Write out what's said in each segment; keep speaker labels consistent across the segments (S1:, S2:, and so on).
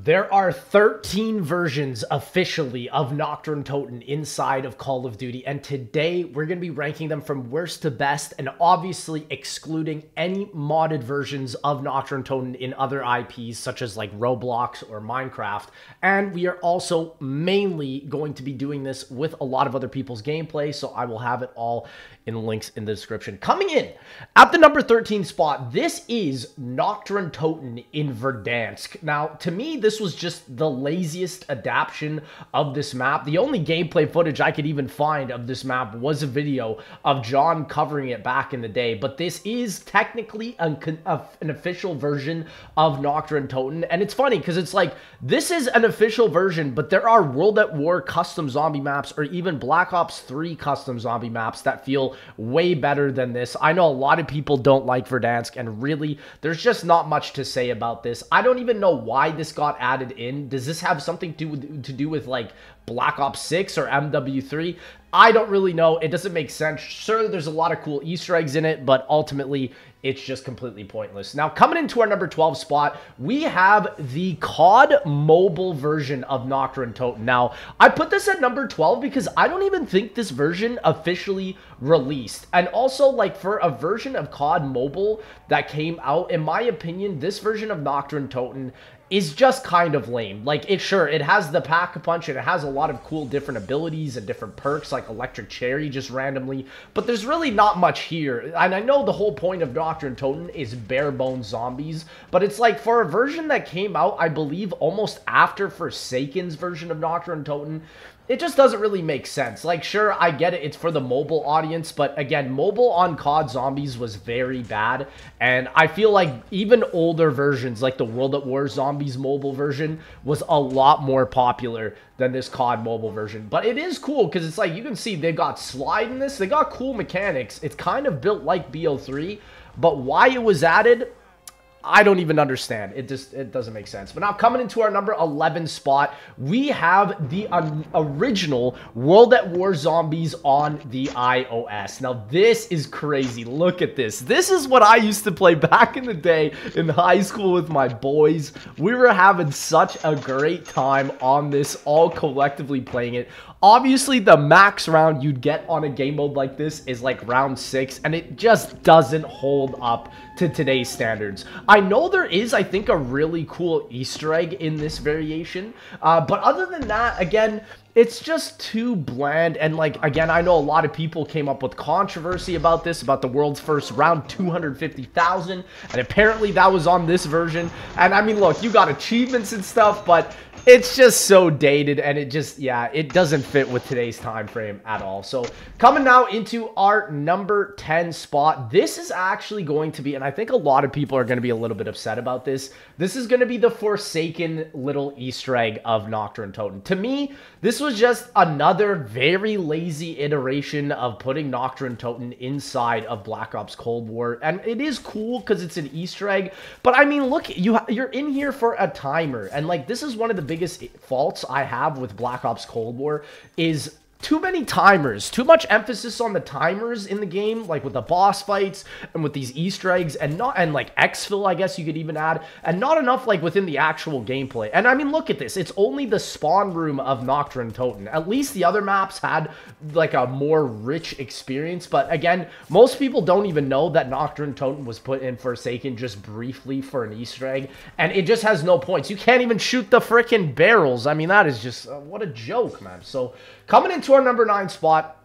S1: There are 13 versions officially of Nacht and Untoten inside of Call of Duty, and today we're going to be ranking them from worst to best, and obviously excluding any modded versions of Nacht and Untoten in other IPs such as like Roblox or Minecraft. And we are also mainly going to be doing this with a lot of other people's gameplay, so I will have it all in links in the description. Coming in at the number 13 spot, this is Nacht and Untoten in Verdansk. Now, to me, this was just the laziest adaptation of this map. The only gameplay footage I could even find of this map was a video of John covering it back in the day, but this is technically an official version of Nacht and Untoten, and it's funny because it's like, this is an official version, but there are World at War custom zombie maps or even Black Ops 3 custom zombie maps that feel way better than this. I know a lot of people don't like Verdansk, and really, there's just not much to say about this. I don't even know why this got added in. Does this have something to do with like Black Ops 6 or MW3? I don't really know. It doesn't make sense. Sure, there's a lot of cool Easter eggs in it, but ultimately, it's just completely pointless. Now, coming into our number 12 spot, we have the COD mobile version of Nacht and Untoten. Now, I put this at number 12 because I don't even think this version officially released. And also, like, for a version of COD mobile that came out, in my opinion, this version of Nacht and Untoten is just kind of lame. Like, it has the pack-a-punch, and it has a lot of cool different abilities and different perks, like Electric Cherry just randomly, but there's really not much here. And I know the whole point of Nacht and Untoten is bare-bones zombies, but it's like, for a version that came out, I believe, almost after Forsaken's version of Nacht and Untoten, it just doesn't really make sense. Like, sure, I get it, it's for the mobile audience, but again, mobile on COD Zombies was very bad, and I feel like even older versions, like the World at War Zombies mobile version, was a lot more popular than this COD mobile version. But it is cool, because it's like, you can see they got slide in this, they got cool mechanics, it's kind of built like BO3, but why it was added, I don't even understand. It doesn't make sense. But now, coming into our number 11 spot, we have the original World at War Zombies on the iOS. Now, this is crazy. Look at this. This is what I used to play back in the day in high school with my boys. We were having such a great time on this, all collectively playing it. Obviously, the max round you'd get on a game mode like this is like round 6, and it just doesn't hold up to today's standards. I know there is, I think, a really cool Easter egg in this variation, but other than that, again, it's just too bland. And like, again, I know a lot of people came up with controversy about this, about the world's first round 250,000, and apparently that was on this version. And I mean, look, you got achievements and stuff, but it's just so dated, and it just, yeah, it doesn't fit with today's time frame at all. So coming now into our number 10 spot, this is actually going to be, and I think a lot of people are going to be a little bit upset about this, this is going to be the Forsaken little Easter egg of Nacht and Untoten. To me, this was just another very lazy iteration of putting Nacht and Untoten inside of Black Ops Cold War, and it is cool because it's an Easter egg, but I mean, look, you're in here for a timer, and like, this is one of the biggest faults I have with Black Ops Cold War is too many timers, too much emphasis on the timers in the game, like with the boss fights and with these Easter eggs, and like exfil, I guess you could even add, and not enough like within the actual gameplay. And I mean, look at this, it's only the spawn room of Nacht and Untoten. At least the other maps had like a more rich experience, but again, most people don't even know that Nacht and Untoten was put in Forsaken just briefly for an Easter egg, and it just has no points. You can't even shoot the freaking barrels. I mean, that is just what a joke, man. So coming into our number 9 spot,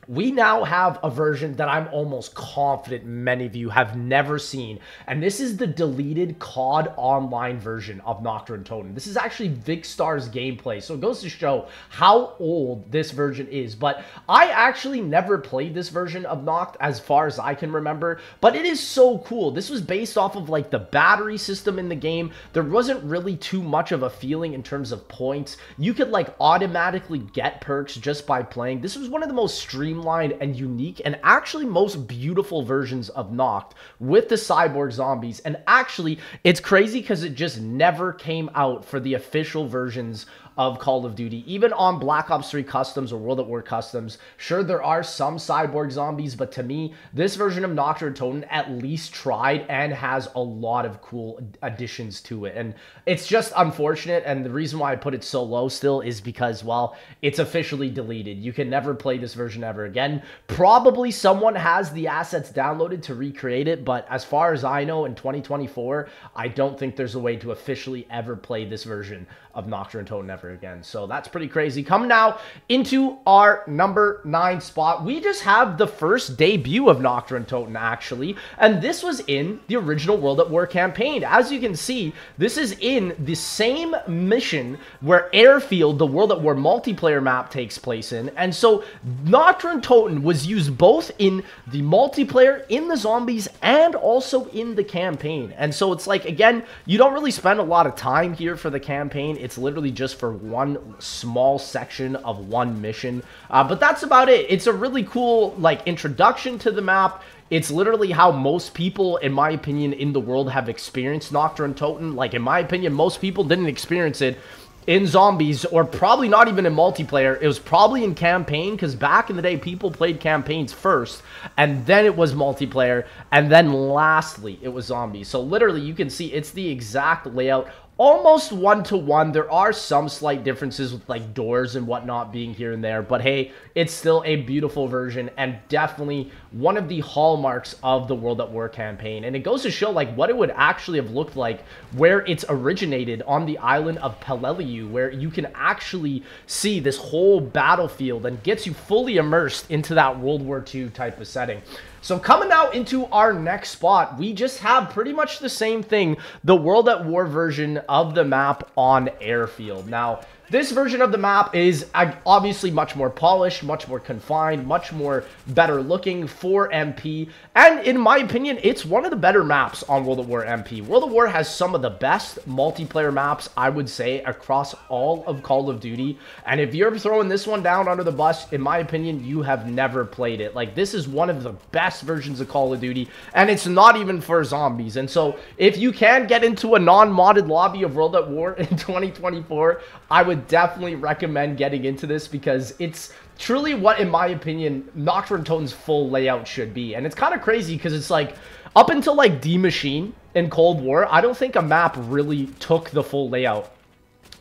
S1: we now have a version that I'm almost confident many of you have never seen, and this is the deleted COD Online version of Nacht and Untoten. This is actually Vicstar's gameplay, so it goes to show how old this version is, but I actually never played this version of Nacht as far as I can remember, but it is so cool. This was based off of like the battery system in the game. There wasn't really too much of a feeling in terms of points. You could like automatically get perks just by playing. This was one of the most streamlined streamlined and unique and actually most beautiful versions of Nacht with the cyborg zombies. And actually, it's crazy because it just never came out for the official versions of Call of Duty, even on Black Ops 3 Customs or World at War Customs. Sure, there are some cyborg zombies, but to me, this version of Nacht or Untoten at least tried and has a lot of cool additions to it. And it's just unfortunate, and the reason why I put it so low still is because, well, it's officially deleted. You can never play this version ever again. Probably someone has the assets downloaded to recreate it, but as far as I know, in 2024, I don't think there's a way to officially ever play this version of Nacht or Untoten ever again. So that's pretty crazy. Coming now into our number 9 spot, we just have the first debut of Nacht or Untoten, actually, and this was in the original World at War campaign. As you can see, this is in the same mission where Airfield, the World at War multiplayer map, takes place in, and so Nacht or Untoten was used both in the multiplayer, in the zombies, and also in the campaign. And so it's like, again, you don't really spend a lot of time here for the campaign. It's literally just for one small section of one mission, but that's about it. It's a really cool, like, introduction to the map. It's literally how most people, in my opinion, in the world have experienced Nacht or Untoten. Like, in my opinion, most people didn't experience it in zombies, or probably not even in multiplayer. It was probably in campaign, because back in the day, people played campaigns first, and then it was multiplayer, and then lastly, it was zombies. So literally, you can see it's the exact layout, almost one-to-one. There are some slight differences with like doors and whatnot being here and there, but hey, it's still a beautiful version and definitely one of the hallmarks of the World at War campaign. And it goes to show like what it would actually have looked like where it's originated on the island of Peleliu, where you can actually see this whole battlefield and gets you fully immersed into that World War II type of setting. So coming out into our next spot, we just have pretty much the same thing, the World at War version of the map on Airfield. Now, this version of the map is obviously much more polished, much more confined, much more better looking for MP. And in my opinion, it's one of the better maps on World at War MP. World at War has some of the best multiplayer maps, I would say, across all of Call of Duty. And if you're throwing this one down under the bus, in my opinion, you have never played it. Like, this is one of the best versions of Call of Duty, and it's not even for zombies. And so, if you can get into a non-modded lobby of World at War in 2024, I would definitely recommend getting into this, because it's truly what, in my opinion, Nacht or Untoten's full layout should be. And it's kind of crazy because it's like, up until like D-Machine in Cold War, I don't think a map really took the full layout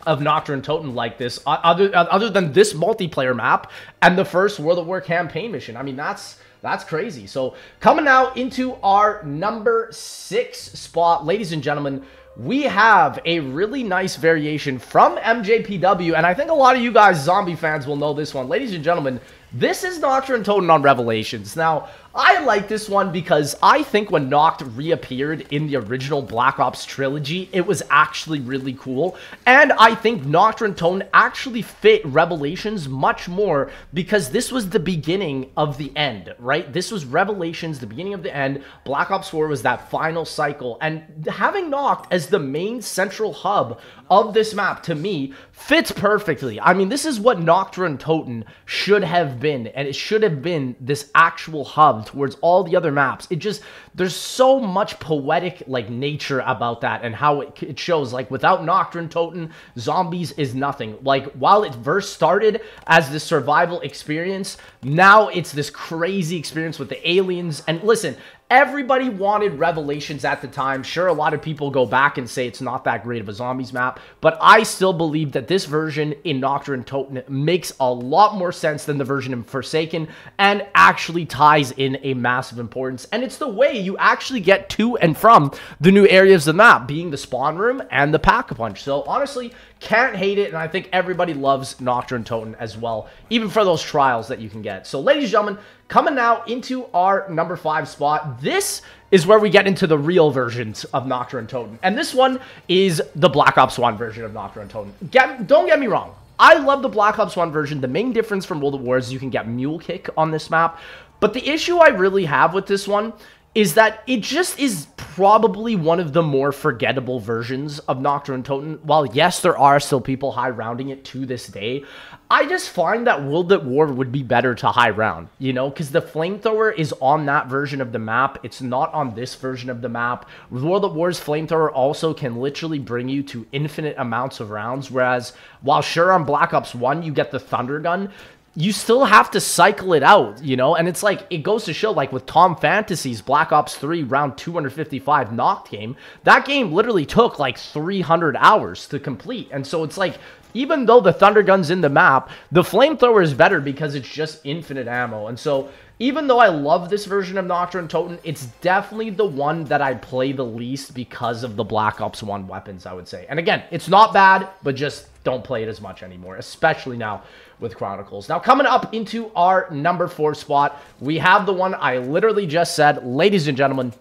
S1: of Nacht or Untoten like this, other than this multiplayer map and the first World at War campaign mission. I mean, that's crazy. So coming out into our number 6 spot, ladies and gentlemen, we have a really nice variation from MJPW, and I think a lot of you guys, zombie fans, will know this one. Ladies and gentlemen, this is Nacht or Untoten on Revelations. Now, I like this one because I think when Nacht reappeared in the original Black Ops trilogy, it was actually really cool. And I think Nacht or Untoten actually fit Revelations much more because this was the beginning of the end, right? This was Revelations, the beginning of the end. Black Ops 4 was that final cycle. And having Nacht as the main central hub of this map, to me, fits perfectly. I mean, this is what Nacht or Untoten should have been, and it should have been this actual hub towards all the other maps. It just, there's so much poetic like nature about that, and how it shows like without Nacht or Untoten, zombies is nothing. Like, while it first started as this survival experience, now it's this crazy experience with the aliens. And listen, everybody wanted Revelations at the time. Sure, a lot of people go back and say it's not that great of a zombies map, but I still believe that this version in Nacht or Untoten makes a lot more sense than the version in Forsaken, and actually ties in a massive importance. And it's the way you actually get to and from the new areas of the map, being the spawn room and the pack-a-punch. So honestly, can't hate it, and I think everybody loves Nacht or Untoten as well, even for those trials that you can get. So ladies and gentlemen, coming now into our number 5 spot, this is where we get into the real versions of Nacht or Untoten. And this one is the Black Ops 1 version of Nacht or Untoten. Don't get me wrong, I love the Black Ops 1 version. The main difference from World at War is you can get Mule Kick on this map. But the issue I really have with this one is that it just is probably one of the more forgettable versions of Nacht und Toten. While yes, there are still people high rounding it to this day, I just find that World at War would be better to high round, you know, because the flamethrower is on that version of the map. It's not on this version of the map. World at War's flamethrower also can literally bring you to infinite amounts of rounds, whereas while sure on Black Ops 1 you get the Thunder Gun, you still have to cycle it out, you know? And it's like, it goes to show, like, with Tom Fantasy's Black Ops 3 round 255 Nacht game, that game literally took, like, 300 hours to complete. And so it's like, even though the Thunder Gun's in the map, the Flamethrower is better because it's just infinite ammo. And so, even though I love this version of Nacht und Toten, it's definitely the one that I play the least because of the Black Ops 1 weapons, I would say. And again, it's not bad, but just don't play it as much anymore, especially now with Chronicles. Now, coming up into our number 4 spot, we have the one I literally just said, ladies and gentlemen.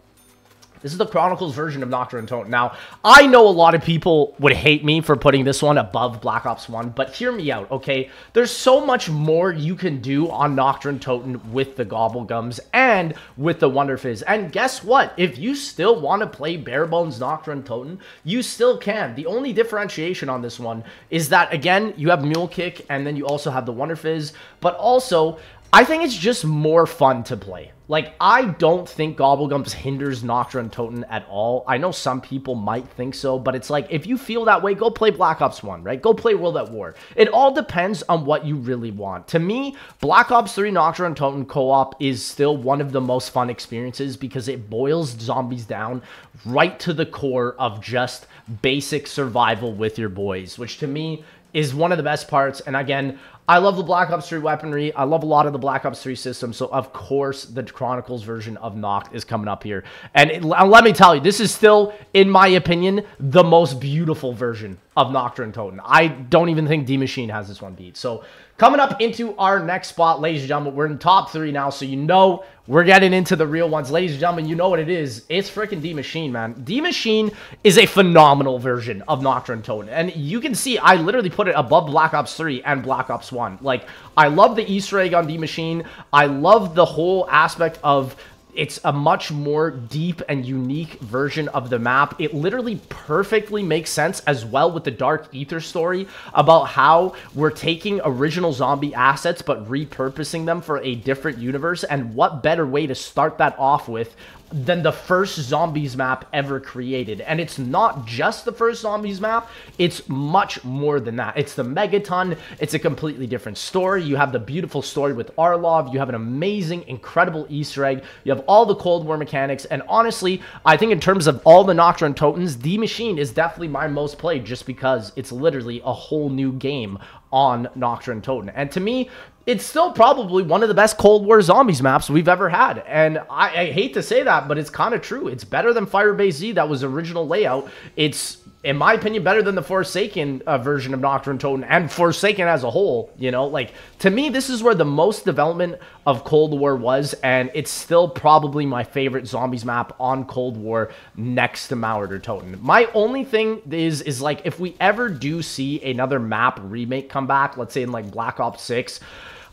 S1: This is the Chronicles version of Nacht und Toten. Now, I know a lot of people would hate me for putting this one above Black Ops 1, but hear me out, okay? There's so much more you can do on Nacht und Toten with the Gobblegums and with the Wonder Fizz. And guess what? If you still want to play bare bones Nacht und Toten, you still can. The only differentiation on this one is that, again, you have Mule Kick, and then you also have the Wonder Fizz, but also, I think it's just more fun to play. Like, I don't think Gobblegums hinders Nacht und Toten at all. I know some people might think so, but it's like, if you feel that way, go play Black Ops 1, right? Go play World at War. It all depends on what you really want. To me, Black Ops 3 Nacht und Toten co-op is still one of the most fun experiences because it boils zombies down right to the core of just basic survival with your boys, which to me is one of the best parts. And again, I love the Black Ops 3 weaponry. I love a lot of the Black Ops 3 systems. So, of course, the Chronicles version of Nacht is coming up here. And let me tell you, this is still, in my opinion, the most beautiful version of Nacht und Toten. I don't even think D Machine has this one beat. So, coming up into our next spot, ladies and gentlemen, we're in top 3 now. So, you know we're getting into the real ones. Ladies and gentlemen, you know what it is. It's freaking D Machine, man. D Machine is a phenomenal version of Nacht und Toten. And you can see, I literally put it above Black Ops 3 and Black Ops 1. Like, I love the Easter egg on D Machine. I love the whole aspect of it's a much more deep and unique version of the map. It literally perfectly makes sense as well with the Dark Ether story about how we're taking original zombie assets but repurposing them for a different universe. And what better way to start that off with than the first zombies map ever created. And it's not just the first zombies map, it's much more than that. It's the Megaton, it's a completely different story. You have the beautiful story with Arlov, you have an amazing, incredible Easter egg, you have all the Cold War mechanics, and honestly, I think in terms of all the Nacht und Totens, D Machine is definitely my most played just because it's literally a whole new game on Nacht und Toten. And to me, it's still probably one of the best Cold War Zombies maps we've ever had. And I hate to say that, but it's kind of true. It's better than Firebase Z, that was original layout. It's, in my opinion, better than the Forsaken version of Nacht und Toten and Forsaken as a whole, you know? Like, to me, this is where the most development of Cold War was, and it's still probably my favorite Zombies map on Cold War next to Mauert or Toten. My only thing is like, if we ever do see another map remake come back, let's say in like Black Ops 6,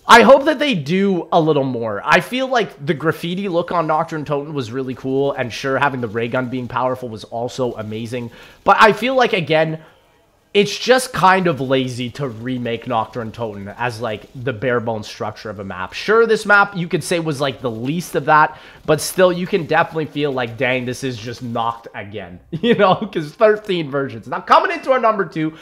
S1: I hope that they do a little more. I feel like the graffiti look on Nacht und Toten was really cool, and sure, having the ray gun being powerful was also amazing. But I feel like, again, it's just kind of lazy to remake Nacht und Toten as, like, the bare-bones structure of a map. Sure, this map, you could say, was, like, the least of that, but still, you can definitely feel like, dang, this is just Nacht again. You know, because 13 versions. Now, coming into our number 2...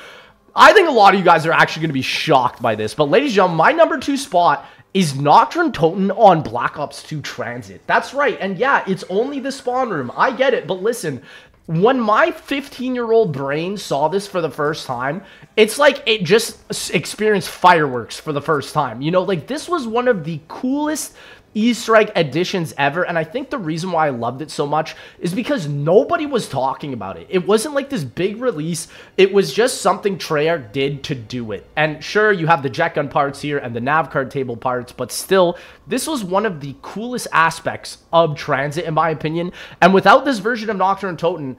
S1: I think a lot of you guys are actually going to be shocked by this, but ladies and gentlemen, my number 2 spot is Nacht und Toten on Black Ops 2 Transit. That's right, and yeah, it's only the spawn room. I get it, but listen, when my 15-year-old brain saw this for the first time, it's like it just experienced fireworks for the first time. You know, like, this was one of the coolest Easter egg additions ever, and I think the reason why I loved it so much is because nobody was talking about it. It wasn't like this big release. It was just something Treyarch did to do it. And sure, you have the jet gun parts here and the nav card table parts, but still, this was one of the coolest aspects of Transit, in my opinion. And without this version of Nacht und Toten,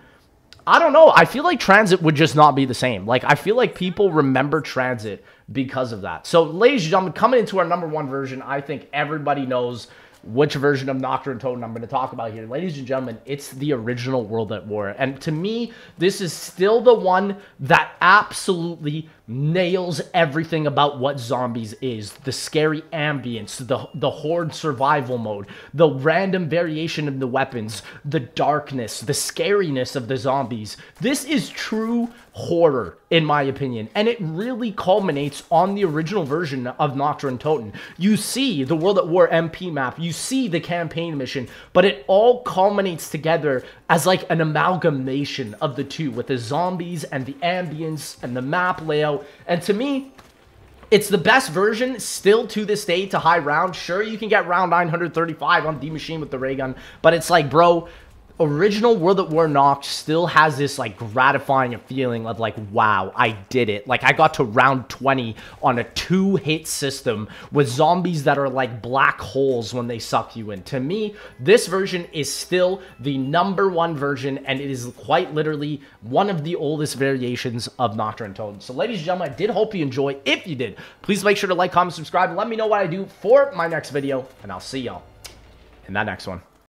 S1: I don't know. I feel like Transit would just not be the same. Like, I feel like people remember Transit because of that. So, ladies and gentlemen, coming into our number 1 version, I think everybody knows which version of Nacht and Untoten I'm going to talk about here. Ladies and gentlemen, it's the original World at War. And to me, this is still the one that absolutely nails everything about what zombies is. The scary ambience, the horde survival mode, the random variation of the weapons, the darkness, the scariness of the zombies. This is true horror, in my opinion, and it really culminates on the original version of Nacht und Untoten. You see the World at War MP map, you see the campaign mission, but it all culminates together as like an amalgamation of the two, with the zombies and the ambience and the map layout. And to me, it's the best version still to this day to high round. Sure, you can get round 935 on D Machine with the ray gun, but it's like, bro, original World at War Nacht still has this like gratifying feeling of like, wow, I did it. Like, I got to round 20 on a 2-hit system with zombies that are like black holes when they suck you in. To me, this version is still the #1 version, and it is quite literally one of the oldest variations of Nacht und Untoten. So ladies and gentlemen, I did hope you enjoy. If you did, please make sure to like, comment, subscribe, and let me know what I do for my next video, and I'll see y'all in that next one.